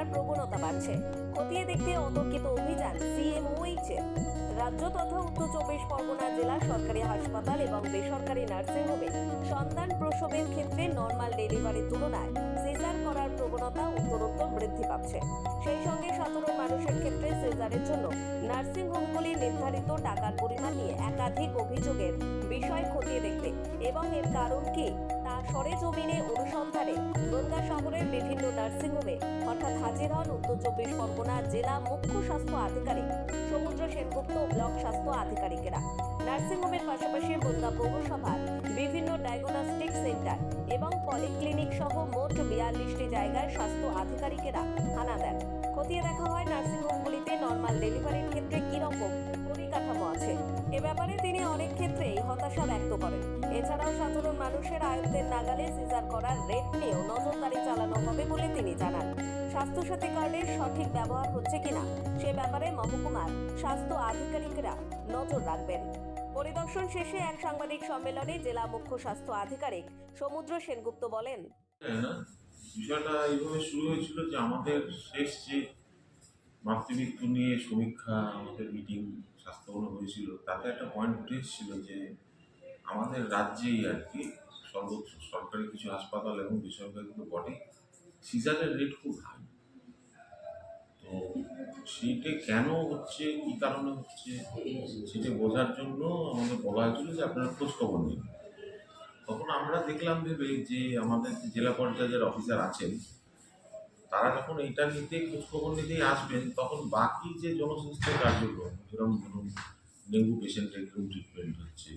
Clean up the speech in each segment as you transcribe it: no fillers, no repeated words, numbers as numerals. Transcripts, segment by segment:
করার প্রবণতা বাড়ছে। খতিয়ে দেখতে অতর্কিত অভিযান সিএমওএইচের। রাজ্য তথা উত্তর চব্বিশ পরগনা জেলা সরকারি হাসপাতাল এবং বেসরকারি নার্সিংহোমে সন্তান প্রসবের ক্ষেত্রে নর্মাল ডেলিভারির তুলনায় সিজার করার প্রবণতা উত্তরোত্তর বৃদ্ধি পাচ্ছে। সেই সঙ্গে সাধারণ মানুষের ক্ষেত্রে সিজারের জন্য নার্সিংহোমগুলি নির্ধারিত টাকার পরিমাণ নিয়ে একাধিক অভিযোগের বিষয় খতিয়ে দেখতে এবং এর কারণ কি তা সরেজমিনে অনুসন্ধানে বনগাঁ শহরের বিভিন্ন নার্সিংহোমে হঠাৎ হাজির হন উত্তর চব্বিশ পরগনা জেলা মুখ্য স্বাস্থ্য আধিকারিক সমুদ্র সেনগুপ্ত ও ব্লক স্বাস্থ্য আধিকারিকেরা। নার্সিংহোমের পাশাপাশি বনগাঁ পৌরসভার বিভিন্ন ডায়াগনস্টিক সেন্টার এবং পলিক্লিনিক সহ মোট 42টি জায়গায় স্বাস্থ্য আধিকারিকেরা হানা দেন। খতিয়ে দেখা হয় নার্সিংহোমগুলিতে নর্মাল ডেলিভারির ক্ষেত্রে কি রকম পরিকাঠামো আছে। এ ব্যাপারে তিনি অনেক ক্ষেত্রেই হতাশা ব্যক্ত করেন। এছাড়াও সাধারণ মানুষের আয়ত্তের নাগালে সিজার করার রেট নিয়েও নজরদারি চালানো হবে বলে তিনি জানান। স্বাস্থ্যসাথী কার্ডের সঠিক ব্যবহার হচ্ছে কিনা সে ব্যাপারে মহকুমার স্বাস্থ্য আধিকারিকরা নজর রাখবেন। পরিদর্শন শেষে এক সাংবাদিক সম্মেলনে জেলা মুখ্য স্বাস্থ্য আধিকারিক সমুদ্র সেনগুপ্ত বলেন, বিষয়টা এইভাবে শুরু হয়েছিল যে আমাদের শেষ যে মাতৃমৃত্যু নিয়ে সমীক্ষা আমাদের মিটিং স্বাস্থ্যভবনে হয়েছিল, তাতে একটা পয়েন্ট উঠে এসেছিল যে আমাদের রাজ্যেই আর কি সর্বোচ্চ সরকারি কিছু হাসপাতাল এবং বেসরকারি কিন্তু বটে সিজারের রেট খুব হাই। তো সেইটা কেন হচ্ছে, কী কারণে হচ্ছে, সেটা বোঝার জন্য আমাদের বলা হয়েছিল যে আপনারা খোঁজখবর নিন। তখন আমরা দেখলাম ভেবে যে আমাদের জেলা পর্যায়ে যারা অফিসার আছেন তারা যখন এইটা নিতে খোঁজখবর নিতেই আসবেন, তখন বাকি যে জনস্বাস্থ্যের কার্যক্রম, যেরকম ধরুন ডেঙ্গু পেশেন্টের কীরকম ট্রিটমেন্ট হচ্ছে,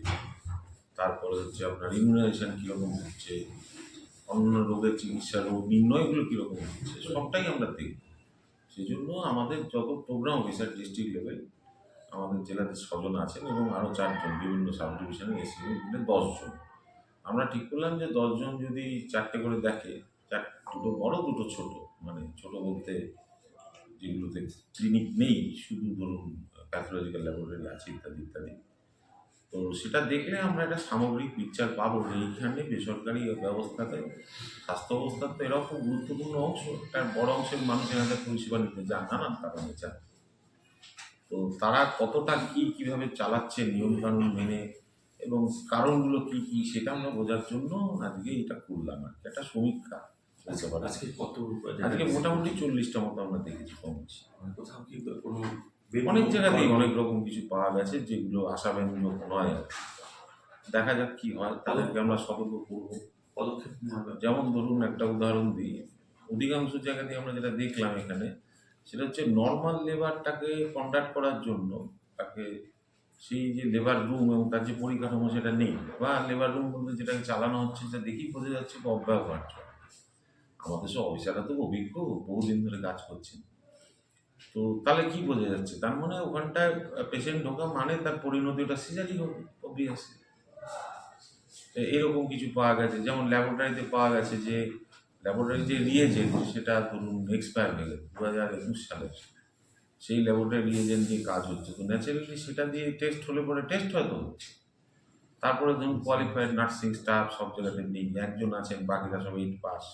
তারপরে হচ্ছে আপনার ইমিউনাইজেশন কীরকম হচ্ছে, অন্য রোগের চিকিৎসা, রোগ নির্ণয়গুলো কীরকম হচ্ছে, সবটাই আমরা দেখব। সেই জন্য আমাদের যত প্রোগ্রাম অফিসার ডিস্ট্রিক্ট লেভেল আমাদের জেলাতে 6 জন আছেন এবং আরও 4 জন বিভিন্ন সাব ডিভিশনে এসি মিলে 10 জন। আমরা ঠিক করলাম যে 10 জন যদি 4টে করে দেখে, দুটো বড় দুটো ছোট, মানে ছোট বলতে যেগুলোতে ক্লিনিক নেই, শুধু ধরুন প্যাথোলজিক্যাল ল্যাবরেটরি আছে ইত্যাদি ইত্যাদি। তো সেটা দেখলে আমরা একটা সামগ্রিক পিকচার পাবো যে এইখানে বেসরকারি ব্যবস্থাতে স্বাস্থ্য ব্যবস্থার তো এরকম গুরুত্বপূর্ণ অংশ, একটা বড় অংশের মানুষ এখানে পরিষেবা নিতে যান নানান কারণে চান। তো তারা কতটা কীভাবে চালাচ্ছে নিয়মকানুন মেনে এবং কারণগুলো কী কী সেটা আমরা বোঝার জন্য আজকে এটা করলাম আর কি, একটা সমীক্ষা। আজকে মোটামুটি 40টা মতো আমরা দেখেছি, কমছি। কোথাও কি কোনো অনেক জায়গাতেই অনেক রকম কিছু পাওয়া গেছে যেগুলো আশাব্যঞ্জক নয়। দেখা যাক কি হয়, তাদেরকে আমরা সতর্ক করবো, পদক্ষেপ নেওয়া হবে। যেমন ধরুন একটা উদাহরণ দিই, অধিকাংশ জায়গাতে আমরা যেটা দেখলাম এখানে, সেটা হচ্ছে নর্মাল লেবারটাকে কন্ডাক্ট করার জন্য তাকে সেই যে লেবার রুম এবং তার যে পরিকাঠামো সেটা নেই, বা লেবার রুম বলতে যেটাকে চালানো হচ্ছে সেটা দেখেই বোঝা যাচ্ছে অব্যবহার্য। আমাদের সব অফিসাররা তো অভিজ্ঞ, বহুদিন ধরে কাজ করছেন। তো তাহলে কি বোঝা যাচ্ছে, তার মানে ওখানটায় পেশেন্ট ঢোকা মানে তার পরিণতি ওটা সিজারই হবে অবভিয়াসলি। এরকম কিছু পাওয়া গেছে, যেমন ল্যাবরেটরিতে পাওয়া গেছে যে ল্যাবরেটরি যে রিয়েজেন্ট সেটা ধরুন এক্সপায়ার হয়ে গেছে 2021 সালে, সেই ল্যাবরেটরি রিয়েজেন্ট দিয়ে কাজ হচ্ছে। তো ন্যাচারালি সেটা দিয়ে টেস্ট হলে পরে টেস্ট হয়তো হচ্ছে। তারপরে ধরুন কোয়ালিফাইড নার্সিং স্টাফ সব জায়গাতে নেই, একজন আছেন, বাকিরা সব 8 পাস।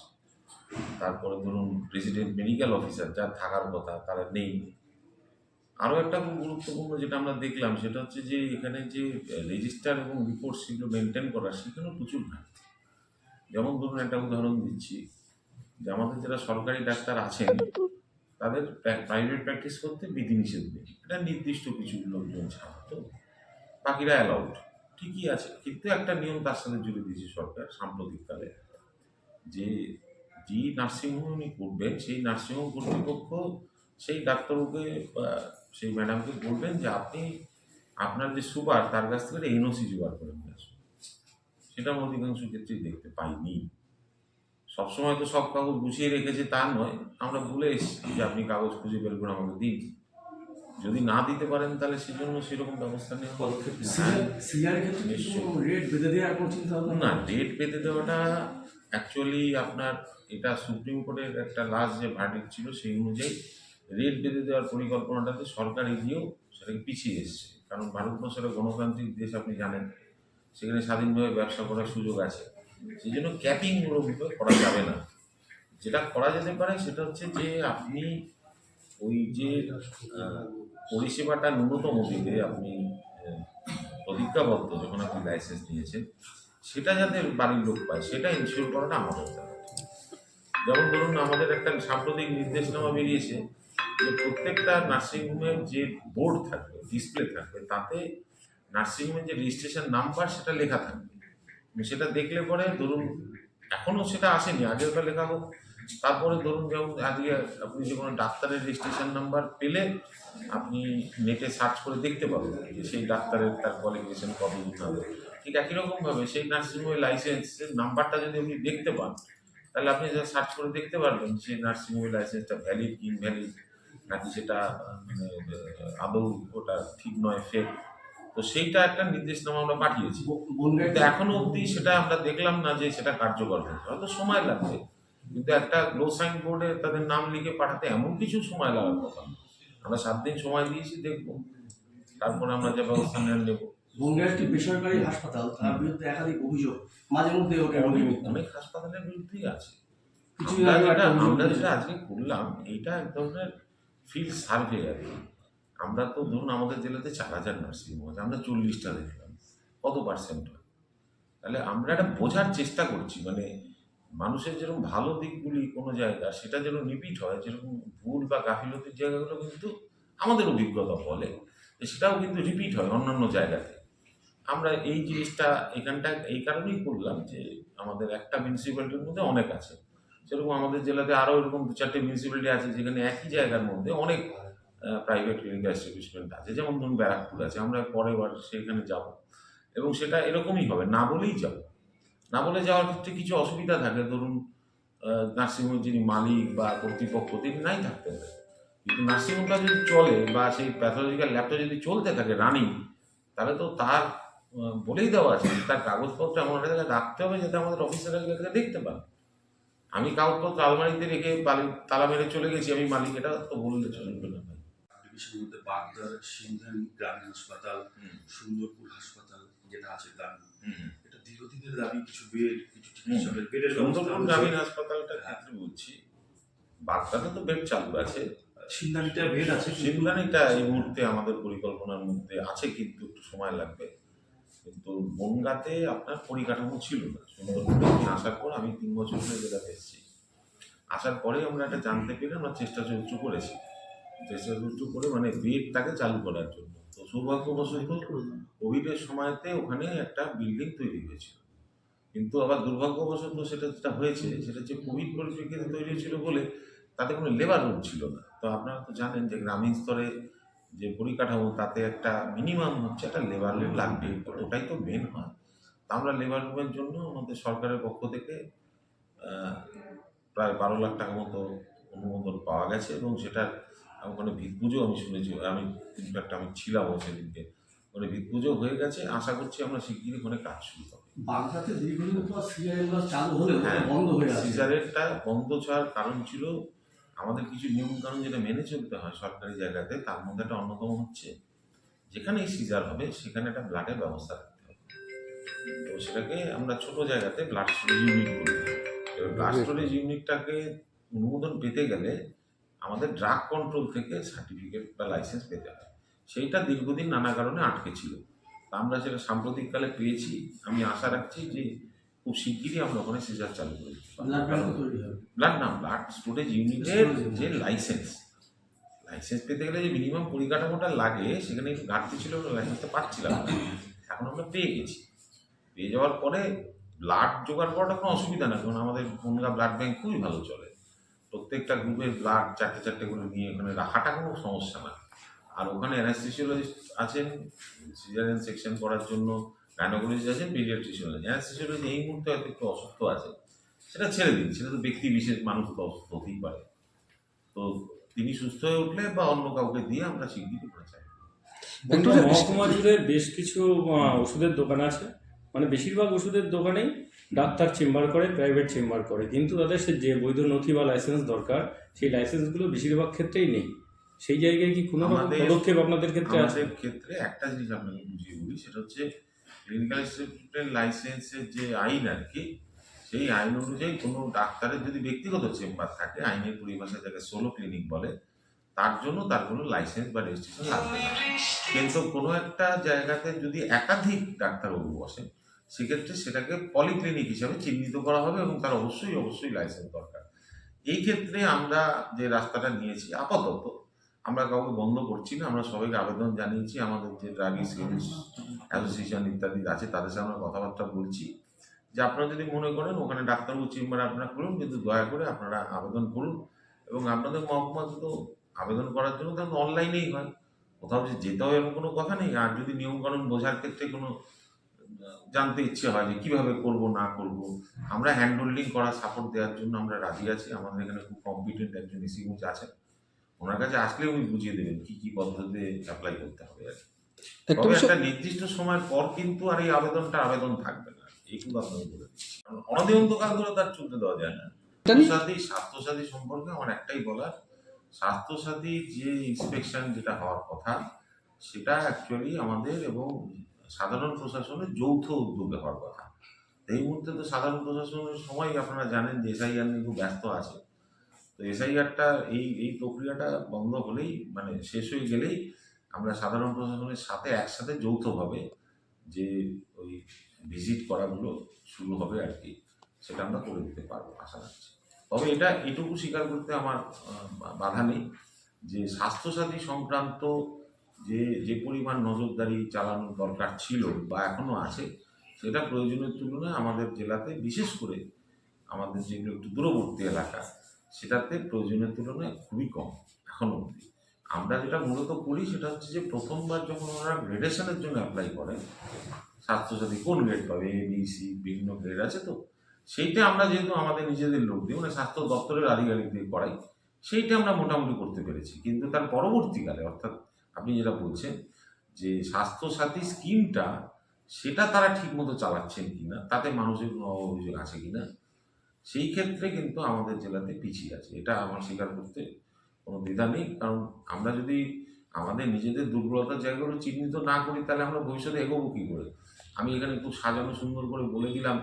তারপরে ধরুন রেসিডেন্ট মেডিকেল অফিসার যার থাকার কথা তারা নেই। আরও একটা খুব গুরুত্বপূর্ণ যেটা আমরা দেখলাম সেটা হচ্ছে যে এখানে যে রেজিস্টার এবং রিপোর্ট সেগুলো মেনটেন করা, সেখানেও প্রচুর ঘাটতি। যেমন ধরুন একটা উদাহরণ দিচ্ছি, যে আমাদের যারা সরকারি ডাক্তার আছেন তাদের প্রাইভেট প্র্যাকটিস করতে বিধিনিষেধ নেই, এটা নির্দিষ্ট কিছু লোকজন ছাড়া, তো বাকিরা অ্যালাউড ঠিকই আছে। কিন্তু একটা নিয়ম তার সাথে জুড়ে দিয়েছে সরকার সাম্প্রতিককালে, যে নার্সিংহোম উনি করবেন সেই নার্সিংহোম কর্তৃপক্ষ সেই ডাক্তারবাবুকে বা সেই ম্যাডামকে বলবেন যে আপনি আপনার যে সুপার তার কাছ থেকে এনওসি জোগাড় করে নিয়ে আসুন। সেটা আমরা অধিকাংশ ক্ষেত্রেই দেখতে পাইনি। সবসময় তো সব কাগজ গুছিয়ে রেখেছে তা নয়, আমরা বলে এসেছি যে আপনি কাগজ খুঁজে বের করে আমাকে দিন, যদি না দিতে পারেন তাহলে সেজন্য সেরকম ব্যবস্থা নেওয়া পদক্ষেপ না। ডেট পেতে দেওয়াটা অ্যাকচুয়ালি আপনার এটা সুপ্রিম কোর্টের একটা লাস্ট যে ভার্ডিক্ট ছিল সেই অনুযায়ী রেট বেঁধে দেওয়ার পরিকল্পনাটাতে সরকার এগিয়েও সেটাকে পিছিয়ে এসছে। কারণ ভারতবর্ষের গণতান্ত্রিক দেশ আপনি জানেন, সেখানে স্বাধীনভাবে ব্যবসা করার সুযোগ আছে, সেই জন্য ক্যাপিং ওর ভিতরে করা যাবে না। যেটা করা যেতে পারে সেটা হচ্ছে যে আপনি ওই যে পরিষেবাটা ন্যূনতম দিকে আপনি আহ, প্রতিজ্ঞাবদ্ধ যখন আপনি লাইসেন্স নিয়েছেন সেটা যাতে বাড়ির লোক পায় সেটা ইনশিওর করাটা আমাদের দায়িত্ব। যেমন ধরুন আমাদের একটা সাম্প্রতিক নির্দেশনামা বেরিয়েছে যে প্রত্যেকটা নার্সিংহোমের যে বোর্ড থাকবে ডিসপ্লে থাকবে তাতে নার্সিংহোমের যে রেজিস্ট্রেশন নাম্বার সেটা লেখা থাকবে। সেটা দেখলে পরে ধরুন এখনও সেটা আসেনি, আগেরবার লেখা হোক। তারপরে ধরুন যেমন আজকে আপনি যে কোনো ডাক্তারের রেজিস্ট্রেশন নাম্বার পেলে আপনি নেটে সার্চ করে দেখতে পাবেন যে সেই ডাক্তারের তার কোয়ালিফিকেশন কতদূর হবে। ঠিক একই রকমভাবে সেই নার্সিংহোমের লাইসেন্সের নাম্বারটা যদি আপনি দেখতে পান তাহলে আপনি যা সার্চ করে দেখতে পারবেন যে নার্সিংহোমের লাইসেন্সটা ভ্যালিড কি ইনভ্যালিড, নাকি সেটা মানে আদৌ ওটা ঠিক নয় ফেক। তো সেইটা একটা নির্দেশনামা আমরা পাঠিয়েছি, কিন্তু এখনো অবধি সেটা আমরা দেখলাম না যে সেটা কার্যকর হয়েছে। হয়তো সময় লাগবে, কিন্তু একটা গ্লো সাইন বোর্ডে তাদের নাম লিখে পাঠাতে এমন কিছু সময় লাগার কথা না। আমরা 7 দিন সময় দিয়েছি, দেখবো তারপরে আমরা যে ব্যবস্থা নেব। বনগাঁ একটি বেসরকারি হাসপাতাল, তার বিরুদ্ধে একাধিক অভিযোগ মাঝে মধ্যে ওঠে। অনেক হাসপাতালের বিরুদ্ধেই আছে। কিছু আমরা যেটা আজকে করলাম এইটা এক ধরনের ফিল্ড সার্ভে আর কি। আমরা তো ধরুন আমাদের জেলাতে 4,000 নার্সিংহোম আছে, আমরা 40টা দেখলাম, কত পার্সেন্ট হয়? তাহলে আমরা এটা বোঝার চেষ্টা করছি, মানে মানুষের যেরকম ভালো দিকগুলি কোনো জায়গা সেটা যেন রিপিট হয়, যেরকম ভুল বা গাফিলতির জায়গাগুলো কিন্তু আমাদের অভিজ্ঞতা বলে যে সেটাও কিন্তু রিপিট হয় অন্যান্য জায়গাতে। আমরা এই জিনিসটা এখানটা এই কারণেই করলাম যে আমাদের একটা মিউনিসিপ্যালিটির মধ্যে অনেক আছে, সেরকম আমাদের জেলাতে আরও এরকম 2-4টে মিউনিসিপ্যালিটি আছে যেখানে একই জায়গার মধ্যে অনেক প্রাইভেট ক্লিনিক্যাল এস্টাবলিশমেন্ট আছে। যেমন ধরুন ব্যারাকপুর আছে, আমরা পরের বার সেখানে যাব এবং সেটা এরকমই হবে, না বলেই যাব। না বলে যাওয়ার ক্ষেত্রে কিছু অসুবিধা থাকে, ধরুন নার্সিংহোমের যিনি মালিক বা কর্তৃপক্ষ তিনি নাই থাকতে পারে, কিন্তু নার্সিংহোমটা যদি চলে বা সেই প্যাথোলজিক্যাল ল্যাবটা যদি চলতে থাকে রানিং, তাহলে তো তার বলেই দেওয়া আছে যে তার কাগজপত্র এমন একটা জায়গায় রাখতে হবে যাতে আমাদের অফিসাররা গেলে দেখতে পান। আমি কাগজপত্র আলমারিতে রেখে তালা মেরে চলে গেছি আমি মালিক, এটা তো বললে চলবে না ভাই। ডিভিশনের মধ্যে বাগদার সিংহানি গ্রামীণ হাসপাতাল, সুন্দরপুর হাসপাতাল যেটা আছে গ্রামীণ, এটা দীর্ঘদিনের দাবি কিছু বেড, কিছু চিকিৎসকের বেডের সুন্দরপুর গ্রামীণ হাসপাতালটার ক্ষেত্রে বলছি, বাগদাতে তো বেড চালু আছে, সিংহানিটা বেড আছে, সিমলানিটা এই মুহূর্তে আমাদের পরিকল্পনার মধ্যে আছে, কিন্তু একটু সময় লাগবে। কিন্তু বনগাঁতে আপনার পরিকাঠামো ছিল না। সুন্দরপুরে আমি আসার পর, আমি 3 বছর ধরে জেলাতে এসেছি, আসার পরে আমরা এটা জানতে পেরে আমরা চেষ্টা করেছি, করে মানে বেডটাকে চালু করার জন্য। তো সৌভাগ্যবশত কোভিডের সময়তে ওখানে একটা বিল্ডিং তৈরি হয়েছিল, কিন্তু আবার দুর্ভাগ্যবশত সেটা যেটা হয়েছে সেটা হচ্ছে কোভিড পরিপ্রেক্ষিতে তৈরি হয়েছিল বলে তাতে কোনো লেবার রুম ছিল না। তো আপনারা তো জানেন যে গ্রামীণ স্তরে যে পরিকাঠামো তাতে একটা মিনিমাম হচ্ছে একটা লেবার রুম লাগবে, তো ওটাই তো মেন হয়। তা আমরা লেবার রুমের জন্য আমাদের সরকারের পক্ষ থেকে প্রায় 12 লাখ টাকা মতো অনুমোদন পাওয়া গেছে, এবং সেটার ওখানে ভিতপুজো আমি শুনেছি, আমি ইনফ্যাক্ট আমি ছিলামও সেদিনকে, ওখানে ভিতপুজো হয়ে গেছে। আশা করছি আমরা শিগগিরই ওখানে কাজ শুরু হবে। বাগদাতে দীর্ঘদিন পর সিআরএল চালু হলেও বন্ধ হয়ে আছে। সিজারেরটা বন্ধ হওয়ার কারণ ছিল আমাদের কিছু নিয়মকানুন যেটা মেনে চলতে হয় সরকারি জায়গাতে, তার মধ্যে একটা অন্যতম হচ্ছে যেখানেই সিজার হবে সেখানে একটা ব্লাডের ব্যবস্থা রাখতে হবে। তো সেটাকে আমরা ছোট জায়গাতে ব্লাড স্টোরেজ ইউনিট করি। এবার ব্লাড স্টোরেজ ইউনিটটাকে অনুমোদন পেতে গেলে আমাদের ড্রাগ কন্ট্রোল থেকে সার্টিফিকেট বা লাইসেন্স পেতে হয়, সেইটা দীর্ঘদিন নানা কারণে আটকে ছিল। তা আমরা সেটা সাম্প্রতিককালে পেয়েছি। আমি আশা রাখছি যে খুব শিগগিরই আমরা ওখানে সিজার চালু করি। ব্লাড না, ব্লাড স্টোরেজ ইউনিটের যে লাইসেন্স পেতে গেলে যে মিনিমাম পরিকাঠামোটা লাগে সেখানে একটু ঘাটতি ছিল, লাইসেন্সটা পাচ্ছিলাম না, এখন আমরা পেয়ে গেছি। পেয়ে যাওয়ার পরে ব্লাড জোগাড় করাটা কোনো অসুবিধা না, কারণ আমাদের বনগাঁ ব্লাড ব্যাংক খুবই ভালো চলে। প্রত্যেকটা গ্রুপের ব্লাড 4টে করে নিয়ে ওখানে রাখাটা কোনো সমস্যা না। আর ওখানে অ্যানাস্থেসিওলজিস্ট আছেন সিজারিয়ান সেকশন করার জন্য, গাইনোকোলজিস্ট আছেন, পিডিয়াট্রিশিয়ান আছেন। অ্যানাস্থেসিওলজি এই মুহূর্তে হয়তো একটু অসুস্থ আছে, সেটা ছেড়ে দিন, সেটা তো ব্যক্তি বিশেষ, মানুষ তো অসুস্থ হতেই পারে। তো তিনি সুস্থ হয়ে উঠলে বা অন্য কাউকে দিয়ে আমরা শিগগিরই করে চাই। মহকুমা জুড়ে বেশ কিছু ওষুধের দোকান আছে, মানে বেশিরভাগ ওষুধের দোকানেই ডাক্তার চেম্বার করে, প্রাইভেট চেম্বার করে, কিন্তু তাদের সে যে বৈধ নথি বা লাইসেন্স দরকার সেই লাইসেন্সগুলো বেশিরভাগ ক্ষেত্রেই নেই। সেই জায়গায় কি কোনো পদক্ষেপ আপনাদের ক্ষেত্রে আছে? আমাদের ক্ষেত্রে একটা জিনিস আপনাকে বুঝিয়ে বলি, সেটা হচ্ছে ক্লিনিক্যাল অ্যাসিস্ট্যান্ট লাইসেন্সের যে আইন আর কি, সেই আইন অনুযায়ী কোনো ডাক্তারের যদি ব্যক্তিগত চেম্বার থাকে, আইনের পরিভাষায় যাকে সোলো ক্লিনিক বলে, তার জন্য তার কোনো লাইসেন্স বা রেজিস্ট্রেশন লাগবে না। কিন্তু কোনো একটা জায়গাতে যদি একাধিক ডাক্তারবাবু বসেন, সেক্ষেত্রে সেটাকে পলিক্লিনিক হিসাবে চিহ্নিত করা হবে এবং তার অবশ্যই লাইসেন্স দরকার। এই ক্ষেত্রে আমরা যে রাস্তাটা নিয়েছি, আপাতত আমরা কাউকে বন্ধ করছি না, আমরা সবাইকে আবেদন জানিয়েছি। আমাদের যে ড্রাগিস্ট অ্যাসোসিয়েশন ইত্যাদি আছে, তাদের সাথে আমরা কথাবার্তা বলছি যে আপনারা যদি মনে করেন ওখানে ডাক্তারবাবু চেম্বারে আপনারা করুন, কিন্তু দয়া করে আপনারা আবেদন করুন। এবং আপনাদের মহকুমাতে তো আবেদন করার জন্য তাহলে অনলাইনেই হয়, কোথাও যে যেতে হবে এরকম কোনো কথা নেই। আর যদি নিয়মকানুন বোঝার ক্ষেত্রে কোনো জানতে ইচ্ছে হয় যে কীভাবে করব না করব, আমরা হ্যান্ড হোল্ডিং করা সাপোর্ট দেওয়ার জন্য আমরা রাজি আছি। আমাদের এখানে খুব কম্পিটেন্ট একজন এসিমুচ আছেন, ওনার কাছে আসলে উনি বুঝিয়ে দেবেন কী পদ্ধতিতে অ্যাপ্লাই করতে হবে আর কি। তবে একটা নির্দিষ্ট সময়ের পর কিন্তু আর এই আবেদন থাকবে না, এইটুকু আপনাকে বলে দিচ্ছি। কারণ অনধিকাল ধরে তার চলতে দেওয়া যায় না। স্বাস্থ্যসাথী সম্পর্কে আমার একটাই বলার, স্বাস্থ্যসাথী যে ইন্সপেকশন যেটা হওয়ার কথা, সেটা অ্যাকচুয়ালি আমাদের এবং সাধারণ প্রশাসনের যৌথ উদ্যোগে হওয়ার কথা। এই মুহূর্তে তো সাধারণ প্রশাসনের সময় আপনারা জানেন যে এসআইআর নিয়ে খুব ব্যস্ত আছে। তো এসআইআরটা এই প্রক্রিয়াটা বন্ধ হলেই, মানে শেষ হয়ে গেলেই, আমরা সাধারণ প্রশাসনের সাথে একসাথে যৌথভাবে যে ওই ভিজিট করাগুলো শুরু হবে আর কি, সেটা আমরা করে দিতে পারবো আশা রাখছি। তবে এটুকু স্বীকার করতে আমার বাধা নেই যে স্বাস্থ্যসাথী সংক্রান্ত যে পরিমাণ নজরদারি চালানোর দরকার ছিল বা এখনও আছে, সেটা প্রয়োজনের তুলনায় আমাদের জেলাতে, বিশেষ করে আমাদের যেগুলো একটু দূরবর্তী এলাকা, সেটাতে প্রয়োজনের তুলনায় খুবই কম এখনও অবধি। আমরা যেটা মূলত করি সেটা হচ্ছে যে প্রথমবার যখন ওনারা গ্রেডেশনের জন্য অ্যাপ্লাই করেন, স্বাস্থ্যসাথী কোন গ্রেড পাবে, এ বি সি বিভিন্ন গ্রেড আছে, তো সেইটা আমরা যেহেতু আমাদের নিজেদের লোক দিয়ে, মানে স্বাস্থ্য দপ্তরের আধিকারিক দিয়ে করাই, সেইটা আমরা মোটামুটি করতে পেরেছি। কিন্তু তার পরবর্তীকালে, অর্থাৎ আপনি যেটা বলছেন যে স্বাস্থ্যসাথী স্কিমটা, সেটা তারা ঠিকমতো চালাচ্ছেন কিনা, তাতে মানুষের কোনো অভিযোগ আছে কিনা, সেই ক্ষেত্রে কিন্তু আমাদের জেলাতে পিছিয়ে আছে। এটা আমার স্বীকার করতে কোনো দ্বিধা নেই। কারণ আমরা যদি আমাদের নিজেদের দুর্বলতার জায়গাগুলো চিহ্নিত না করি, তাহলে আমরা ভবিষ্যতে এগোবো কী করে? আমি এখানে খুব সাজানো সুন্দর করে বলে দিলাম,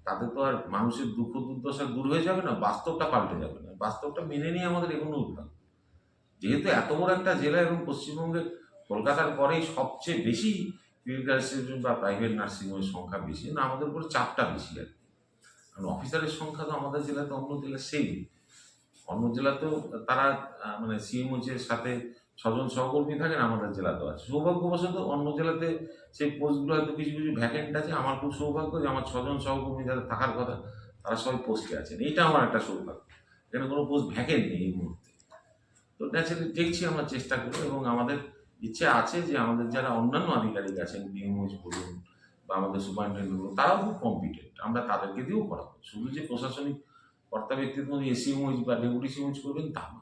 তাতে তো আর মানুষের দুঃখ দুর্দশা দূর হয়ে যাবে না, বাস্তবটা পাল্টে যাবে না। বাস্তবটা মেনে নিয়ে আমাদের এগোনো উচিত। যেহেতু এত বড় একটা জেলা এবং পশ্চিমবঙ্গের কলকাতার পরেই সবচেয়ে বেশি ক্লিনিক্যাল অ্যাসিস্ট্যান্ট বা প্রাইভেট নার্সিংহোমের সংখ্যা বেশি, না আমাদের উপরে চাপটা বেশি আর কি। কারণ অফিসারের সংখ্যা তো আমাদের জেলাতে অন্য জেলার সেম, অন্য জেলাতেও তারা মানে সিএমওচের সাথে 6 জন সহকর্মী থাকেন, আমাদের জেলাতেও আছে। সৌভাগ্যবশত অন্য জেলাতে সেই পোস্টগুলো হয়তো কিছু ভ্যাকেন্ট আছে। আমার খুব সৌভাগ্য যে আমার 6 জন সহকর্মী যারা থাকার কথা, তারা সবাই পোস্টে আছেন। এইটা আমার একটা সৌভাগ্য, এখানে কোনো পোস্ট ভ্যাকেন্ট নেই এই মুহূর্তে। তো ন্যাচারালি দেখছি, আমরা চেষ্টা করবো এবং আমাদের ইচ্ছে আছে যে আমাদের যারা অন্যান্য আধিকারিক আছেন, ডিএমওচ বলুন বা আমাদের সুপারিনটেন্ডেন্ট বলুন, তারাও খুব কম্পিটেন্ট, আমরা তাদেরকে দিয়েও করাবো। শুধু যে প্রশাসনিক কর্তা ব্যক্তির মধ্যে এসিএমওচ বা ডেপুটি সিএমওচ করবেন তা না,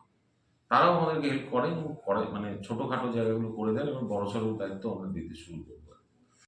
তারাও আমাদেরকে হেল্প করেন এবং মানে ছোটোখাটো জায়গাগুলো করে দেন এবং বড়সড় দায়িত্ব আমরা দিতে শুরু করবো।